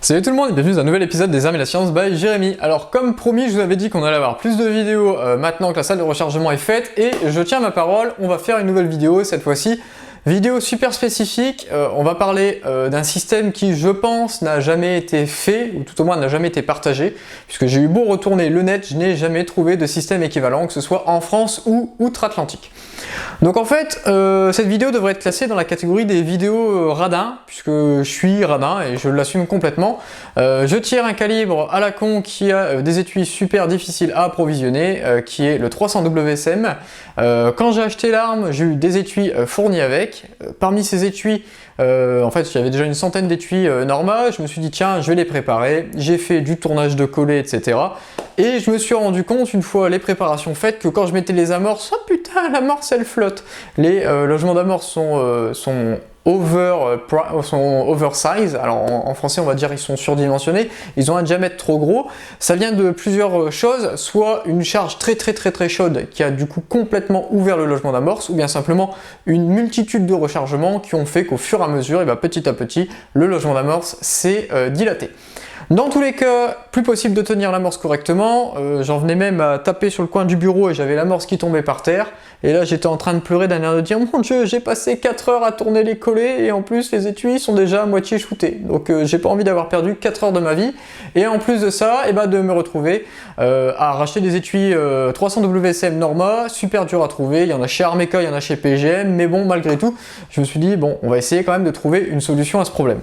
Salut tout le monde et bienvenue dans un nouvel épisode des Armes et la Science by Jérémy. Alors comme promis, je vous avais dit qu'on allait avoir plus de vidéos maintenant que la salle de rechargement est faite et je tiens ma parole, on va faire une nouvelle vidéo cette fois-ci. Vidéo super spécifique, on va parler d'un système qui je pense n'a jamais été fait, ou tout au moins n'a jamais été partagé, puisque j'ai eu beau retourner le net, je n'ai jamais trouvé de système équivalent, que ce soit en France ou outre-Atlantique. Donc en fait, cette vidéo devrait être classée dans la catégorie des vidéos radins, puisque je suis radin et je l'assume complètement. Je tire un calibre à la con qui a des étuis super difficiles à approvisionner, qui est le 300 WSM. Quand j'ai acheté l'arme, j'ai eu des étuis fournis avec. Parmi ces étuis, en fait, j'avais déjà une centaine d'étuis normaux. Je me suis dit, tiens, je vais les préparer. J'ai fait du tournage de collets, etc. Et je me suis rendu compte, une fois les préparations faites, que quand je mettais les amorces, oh putain, l'amorce elle flotte. Les logements d'amorce sont oversize, alors en français on va dire ils sont surdimensionnés, ils ont un diamètre trop gros. Ça vient de plusieurs choses, soit une charge très chaude qui a du coup complètement ouvert le logement d'amorce, ou bien simplement une multitude de rechargements qui ont fait qu'au fur et à mesure, et petit à petit, le logement d'amorce s'est dilaté. Dans tous les cas, plus possible de tenir l'amorce correctement, j'en venais même à taper sur le coin du bureau et j'avais l'amorce qui tombait par terre, et là j'étais en train de pleurer d'un air de dire mon Dieu, j'ai passé 4 heures à tourner les collets et en plus les étuis sont déjà à moitié shootés, donc j'ai pas envie d'avoir perdu 4 heures de ma vie, et en plus de ça, de me retrouver à racheter des étuis 300 WSM Norma, super dur à trouver, il y en a chez Armeca, il y en a chez PGM, mais bon malgré tout, je me suis dit bon, on va essayer quand même de trouver une solution à ce problème.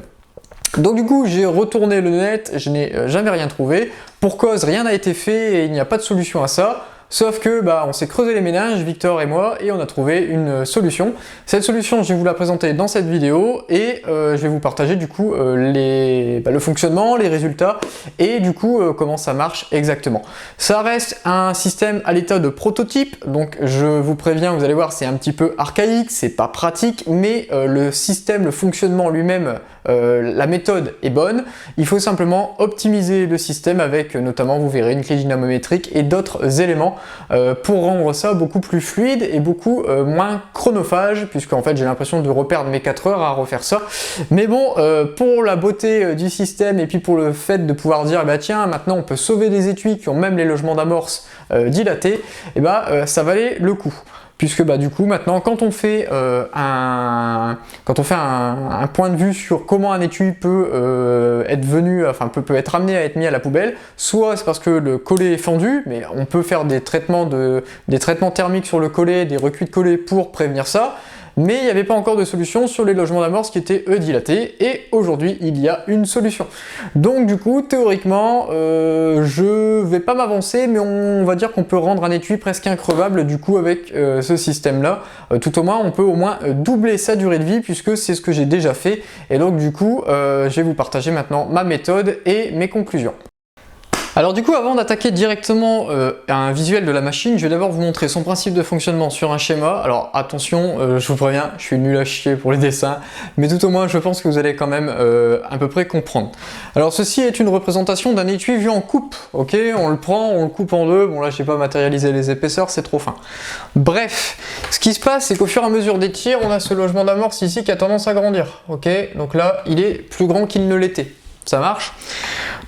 Donc du coup j'ai retourné le net, je n'ai jamais rien trouvé, pour cause rien n'a été fait et il n'y a pas de solution à ça, sauf que on s'est creusé les méninges, Victor et moi, et on a trouvé une solution. Cette solution je vais vous la présenter dans cette vidéo et je vais vous partager du coup le fonctionnement, les résultats et du coup comment ça marche exactement. Ça reste un système à l'état de prototype, donc je vous préviens, vous allez voir c'est un petit peu archaïque, c'est pas pratique, mais le système, le fonctionnement lui-même, la méthode est bonne. Il faut simplement optimiser le système avec notamment, vous verrez, une clé dynamométrique et d'autres éléments pour rendre ça beaucoup plus fluide et beaucoup moins chronophage, puisque en fait j'ai l'impression de reperdre mes 4 heures à refaire ça. Mais bon, pour la beauté du système et puis pour le fait de pouvoir dire tiens, maintenant on peut sauver des étuis qui ont même les logements d'amorce dilatés, ça valait le coup. Puisque du coup maintenant quand on fait un point de vue sur comment un étui peut peut être amené à être mis à la poubelle, soit c'est parce que le collet est fendu, mais on peut faire des traitements thermiques sur le collet, des recuits de collet pour prévenir ça. Mais il n'y avait pas encore de solution sur les logements d'amorce qui étaient eux dilatés, et aujourd'hui il y a une solution. Donc du coup théoriquement je vais pas m'avancer, mais on va dire qu'on peut rendre un étui presque increvable du coup avec ce système là, tout au moins on peut au moins doubler sa durée de vie, puisque c'est ce que j'ai déjà fait, et donc du coup je vais vous partager maintenant ma méthode et mes conclusions. Alors du coup, avant d'attaquer directement un visuel de la machine, je vais d'abord vous montrer son principe de fonctionnement sur un schéma. Alors attention, je vous préviens, je suis nul à chier pour les dessins, mais tout au moins je pense que vous allez quand même à peu près comprendre. Alors ceci est une représentation d'un étui vu en coupe, ok? On le prend, on le coupe en deux, bon là j'ai pas matérialisé les épaisseurs, c'est trop fin. Bref, ce qui se passe, c'est qu'au fur et à mesure des tirs, on a ce logement d'amorce ici qui a tendance à grandir, ok? Donc là, il est plus grand qu'il ne l'était. Ça marche.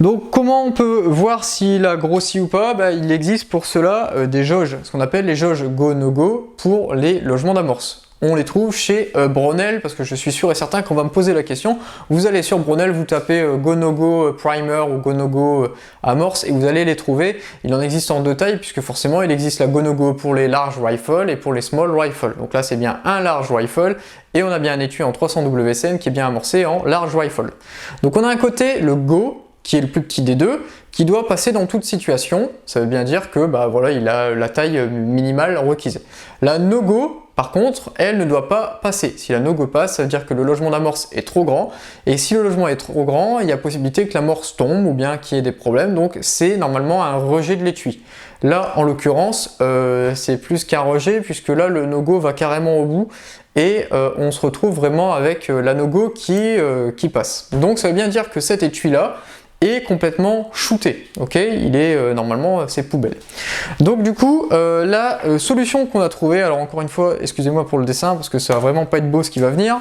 Donc comment on peut voir s'il a grossi ou pas? Il existe pour cela des jauges, ce qu'on appelle les jauges go-no-go pour les logements d'amorce. On les trouve chez Brownell, parce que je suis sûr et certain qu'on va me poser la question. Vous allez sur Brownell, vous tapez go-no-go primer ou go-no-go amorce et vous allez les trouver. Il en existe en deux tailles, puisque forcément il existe la go-no-go pour les large rifles et pour les small rifles. Donc là c'est bien un large rifle, et on a bien un étui en 300 WSM qui est bien amorcé en large rifle. Donc on a un côté le go, qui est le plus petit des deux, qui doit passer dans toute situation. Ça veut bien dire que il a la taille minimale requise. La no-go, par contre, elle ne doit pas passer. Si la no-go passe, ça veut dire que le logement d'amorce est trop grand, et si le logement est trop grand, il y a possibilité que l'amorce tombe ou bien qu'il y ait des problèmes, donc c'est normalement un rejet de l'étui. Là, en l'occurrence, c'est plus qu'un rejet, puisque là, le no-go va carrément au bout, et on se retrouve vraiment avec la no-go qui passe. Donc ça veut bien dire que cet étui-là, est complètement shooté, ok, il est normalement c'est poubelle. Donc du coup la solution qu'on a trouvée, alors encore une fois excusez-moi pour le dessin parce que ça va vraiment pas être beau ce qui va venir,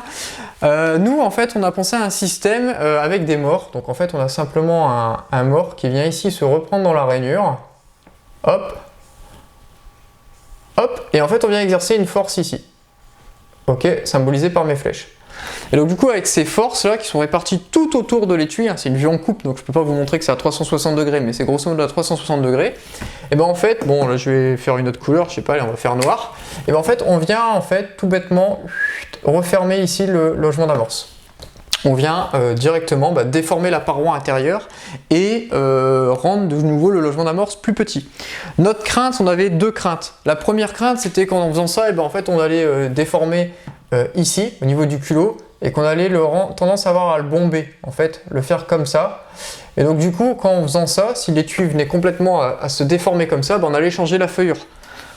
nous en fait on a pensé à un système avec des morts, donc en fait on a simplement un mort qui vient ici se reprendre dans la rainure, hop, hop, et en fait on vient exercer une force ici, ok, symbolisée par mes flèches. Et donc du coup avec ces forces là qui sont réparties tout autour de l'étui, hein, c'est une vue en coupe donc je peux pas vous montrer que c'est à 360 degrés mais c'est grosso modo à 360 degrés, et ben en fait, bon là je vais faire une autre couleur, je sais pas, allez, on va faire noir, et ben en fait on vient en fait tout bêtement refermer ici le logement d'amorce. On vient directement déformer la paroi intérieure et rendre de nouveau le logement d'amorce plus petit. Notre crainte, on avait deux craintes. La première crainte c'était qu'en faisant ça, et ben en fait on allait déformer ici au niveau du culot et qu'on allait tendance à avoir à le bomber, en fait, le faire comme ça. Et donc du coup quand en faisant ça, si l'étui venait complètement à se déformer comme ça, ben, on allait changer la feuillure.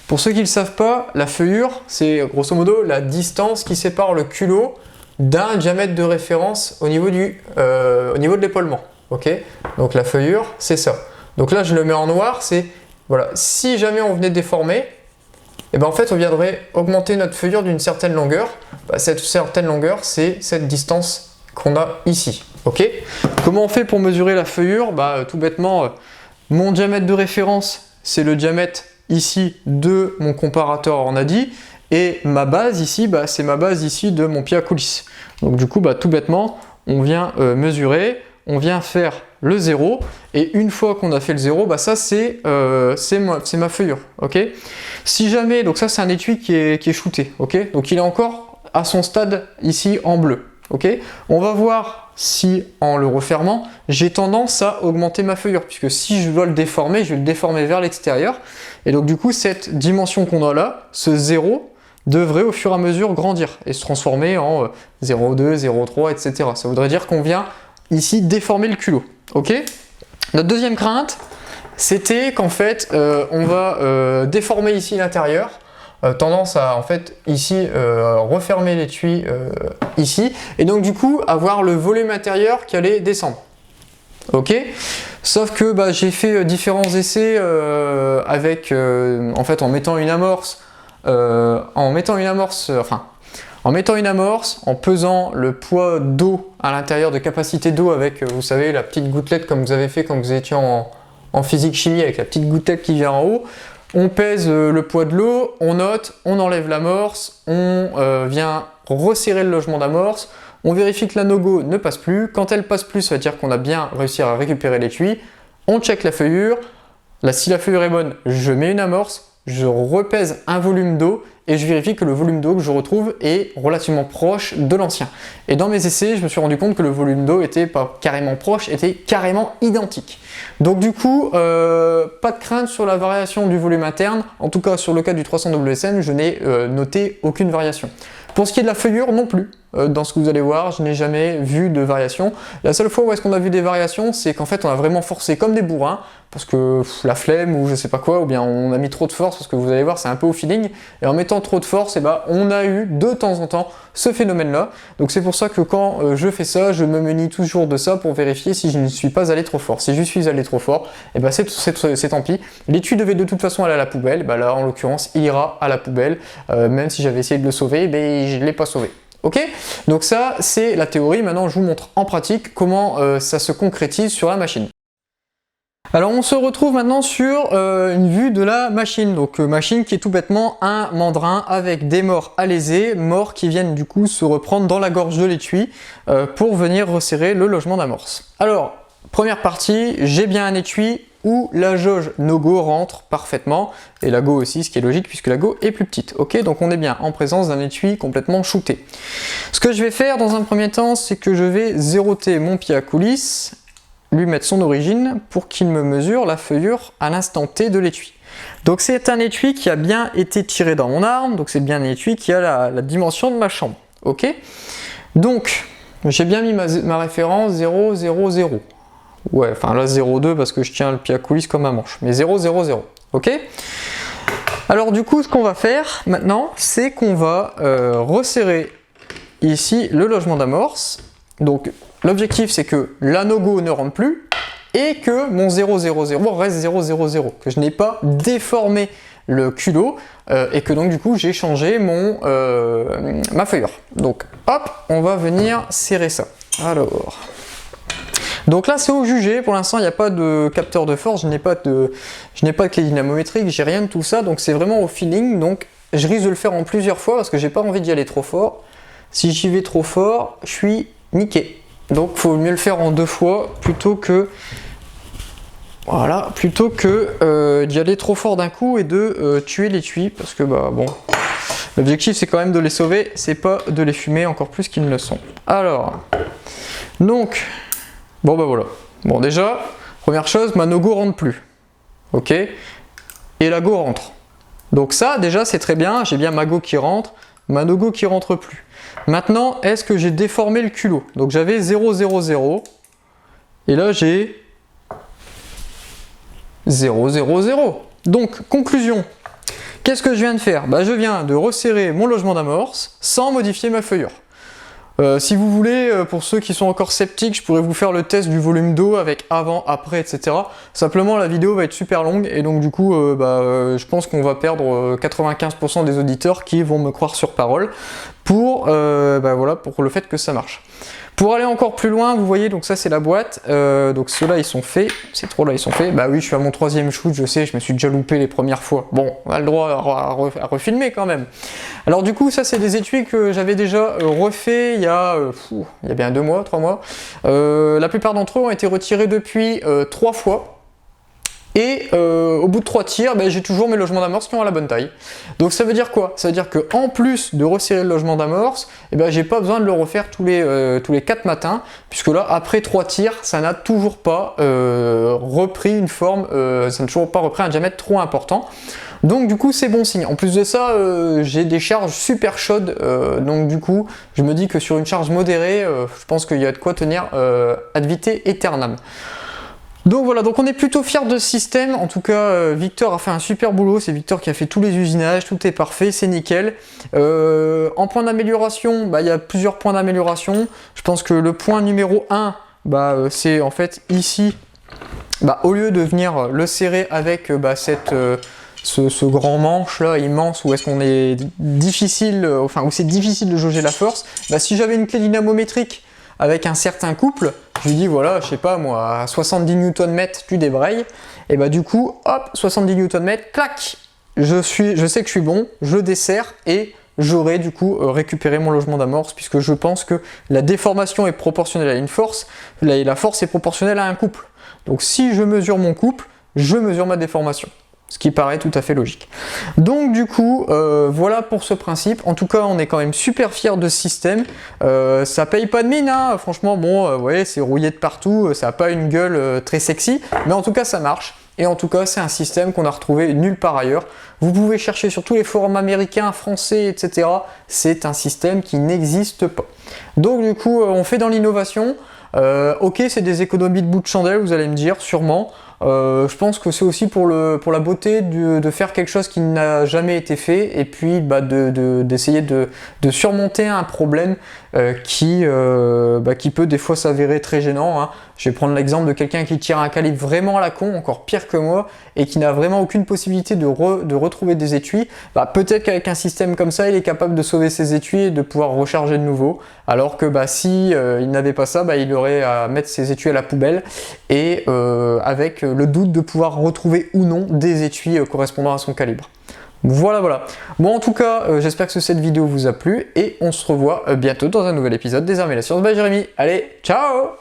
Pour ceux qui ne le savent pas, la feuillure c'est grosso modo la distance qui sépare le culot d'un diamètre de référence au niveau de l'épaulement, ok. Donc la feuillure c'est ça. Donc là je le mets en noir, c'est voilà, si jamais on venait déformer, et ben en fait on viendrait augmenter notre feuillure d'une certaine longueur. Cette certaine longueur c'est cette distance qu'on a ici, ok. Comment on fait pour mesurer la feuillure? Tout bêtement, mon diamètre de référence c'est le diamètre ici de mon comparateur ornadi, et ma base ici, c'est ma base ici de mon pied à coulisse. Donc du coup, tout bêtement, on vient mesurer, on vient faire le 0, et une fois qu'on a fait le 0, ça c'est ma feuillure, ok. Si jamais, donc ça c'est un étui qui est shooté, ok, donc il est encore à son stade ici en bleu, ok. On va voir si en le refermant, j'ai tendance à augmenter ma feuillure, puisque si je dois le déformer, je vais le déformer vers l'extérieur, et donc du coup cette dimension qu'on a là, ce 0, devrait au fur et à mesure grandir et se transformer en 0,2, 0,3, etc. Ça voudrait dire qu'on vient ici déformer le culot, ok. Notre deuxième crainte, c'était qu'en fait, on va déformer ici l'intérieur, tendance à en fait ici refermer l'étui ici, et donc du coup avoir le volume intérieur qui allait descendre, ok. Sauf que j'ai fait différents essais avec en fait en mettant une amorce, en mettant une amorce, en pesant le poids d'eau à l'intérieur, de capacité d'eau avec, vous savez, la petite gouttelette comme vous avez fait quand vous étiez en physique-chimie avec la petite gouttelette qui vient en haut. On pèse le poids de l'eau, on note, on enlève l'amorce, on vient resserrer le logement d'amorce, on vérifie que la no-go ne passe plus. Quand elle passe plus, ça veut dire qu'on a bien réussi à récupérer l'étui. On check la feuillure. Là, si la feuillure est bonne, je mets une amorce, je repèse un volume d'eau et je vérifie que le volume d'eau que je retrouve est relativement proche de l'ancien. Et dans mes essais, je me suis rendu compte que le volume d'eau était pas carrément proche, était carrément identique. Donc du coup, pas de crainte sur la variation du volume interne. En tout cas, sur le cas du 300 WSM, je n'ai noté aucune variation. Pour ce qui est de la feuillure, non plus. Dans ce que vous allez voir, je n'ai jamais vu de variation. La seule fois où est-ce qu'on a vu des variations, c'est qu'en fait on a vraiment forcé comme des bourrins, parce que la flemme ou je sais pas quoi, ou bien on a mis trop de force, parce que vous allez voir c'est un peu au feeling, et en mettant trop de force, on a eu de temps en temps ce phénomène-là. Donc c'est pour ça que quand je fais ça, je me munis toujours de ça pour vérifier si je ne suis pas allé trop fort. Si je suis allé trop fort, c'est tant pis. L'étui devait de toute façon aller à la poubelle, là en l'occurrence il ira à la poubelle, même si j'avais essayé de le sauver, je ne l'ai pas sauvé. Ok, donc ça c'est la théorie. Maintenant je vous montre en pratique comment ça se concrétise sur la machine. Alors on se retrouve maintenant sur une vue de la machine, donc machine qui est tout bêtement un mandrin avec des morts alésés, morts qui viennent du coup se reprendre dans la gorge de l'étui pour venir resserrer le logement d'amorce. Alors première partie, j'ai bien un étui où la jauge no-go rentre parfaitement, et la go aussi, ce qui est logique puisque la go est plus petite. Ok, donc on est bien en présence d'un étui complètement shooté. Ce que je vais faire dans un premier temps, c'est que je vais zéroter mon pied à coulisse, lui mettre son origine pour qu'il me mesure la feuillure à l'instant T de l'étui. Donc c'est un étui qui a bien été tiré dans mon arme, donc c'est bien un étui qui a la dimension de ma chambre. Ok, donc j'ai bien mis ma référence 0, 0, 0. Ouais, enfin là 0,2 parce que je tiens le pied à coulisse comme un manche, mais 0, 0, 0, ok. Alors du coup, ce qu'on va faire maintenant, c'est qu'on va resserrer ici le logement d'amorce. Donc l'objectif c'est que la no-go ne rentre plus, et que mon 000 reste 000, que je n'ai pas déformé le culot et que donc du coup j'ai changé ma feuillure. Donc hop, on va venir serrer ça. Alors, donc là c'est au jugé, pour l'instant il n'y a pas de capteur de force, je n'ai pas de clé dynamométrique, j'ai rien de tout ça, donc c'est vraiment au feeling, donc je risque de le faire en plusieurs fois parce que j'ai pas envie d'y aller trop fort. Si j'y vais trop fort, je suis niqué. Donc il faut mieux le faire en 2 fois plutôt que d'y aller trop fort d'un coup et de tuer l'étui, parce que bah bon, l'objectif c'est quand même de les sauver, c'est pas de les fumer encore plus qu'ils ne le sont. Alors, donc, bon bah voilà. Bon déjà, première chose, ma no-go rentre plus. Ok. Et la go rentre. Donc ça, déjà c'est très bien, j'ai bien ma go qui rentre, ma no-go qui rentre plus. Maintenant, est-ce que j'ai déformé le culot? Donc j'avais 0, et là j'ai 0, 0, 0. Donc, conclusion. Qu'est-ce que je viens de faire? Bah, je viens de resserrer mon logement d'amorce sans modifier ma feuillure. Si vous voulez, pour ceux qui sont encore sceptiques, je pourrais vous faire le test du volume d'eau avec avant, après, etc. Simplement, la vidéo va être super longue et donc du coup, je pense qu'on va perdre 95% des auditeurs qui vont me croire sur parole pour le fait que ça marche. Pour aller encore plus loin, vous voyez, donc ça c'est la boîte, donc ceux-là ils sont faits, ces trois-là ils sont faits, bah oui je suis à mon 3e shoot, je sais, je me suis déjà loupé les premières fois, bon, on a le droit à refilmer quand même. Alors du coup ça c'est des étuis que j'avais déjà refait il y a bien 2 mois, 3 mois, la plupart d'entre eux ont été retirés depuis 3 fois. Et au bout de 3 tirs, j'ai toujours mes logements d'amorce qui ont la bonne taille. Donc ça veut dire quoi? Ça veut dire qu'en plus de resserrer le logement d'amorce, j'ai pas besoin de le refaire tous les 4 matins, puisque là, après 3 tirs, ça n'a toujours pas repris une forme, ça n'a toujours pas repris un diamètre trop important. Donc du coup c'est bon signe. En plus de ça, j'ai des charges super chaudes, donc du coup je me dis que sur une charge modérée, je pense qu'il y a de quoi tenir ad vitam aeternam. Donc voilà, donc on est plutôt fiers de ce système, en tout cas Victor a fait un super boulot, c'est Victor qui a fait tous les usinages, tout est parfait, c'est nickel. En point d'amélioration, il y a plusieurs points d'amélioration, je pense que le point numéro 1, c'est en fait ici, au lieu de venir le serrer avec ce grand manche là immense où est-ce qu'on est difficile, où c'est difficile de jauger la force, si j'avais une clé dynamométrique avec un certain couple, je lui dis voilà, je sais pas moi, à 70 Nm tu débrayes, et du coup, hop, 70 Nm, clac, je sais que je suis bon, je desserre et j'aurai du coup récupéré mon logement d'amorce, puisque je pense que la déformation est proportionnelle à une force, et la force est proportionnelle à un couple. Donc si je mesure mon couple, je mesure ma déformation. Ce qui paraît tout à fait logique. Donc du coup, voilà pour ce principe. En tout cas, on est quand même super fiers de ce système. Ça paye pas de mine, hein. Franchement, bon, vous voyez, c'est rouillé de partout, ça n'a pas une gueule très sexy, mais en tout cas, ça marche. Et en tout cas, c'est un système qu'on a retrouvé nulle part ailleurs. Vous pouvez chercher sur tous les forums américains, français, etc. C'est un système qui n'existe pas. Donc du coup, on fait dans l'innovation. Ok, c'est des économies de bout de chandelle, vous allez me dire, sûrement. Je pense que c'est aussi pour la beauté de faire quelque chose qui n'a jamais été fait, et puis d'essayer de surmonter un problème qui peut des fois s'avérer très gênant, hein. Je vais prendre l'exemple de quelqu'un qui tire un calibre vraiment à la con, encore pire que moi, et qui n'a vraiment aucune possibilité de retrouver des étuis. Peut-être qu'avec un système comme ça, il est capable de sauver ses étuis et de pouvoir recharger de nouveau, alors que si il n'avait pas ça, il aurait à mettre ses étuis à la poubelle, et avec le doute de pouvoir retrouver ou non des étuis correspondant à son calibre. Voilà. Bon, en tout cas, j'espère que cette vidéo vous a plu, et on se revoit bientôt dans un nouvel épisode des Armes et la Science by Jérémy. Allez, ciao!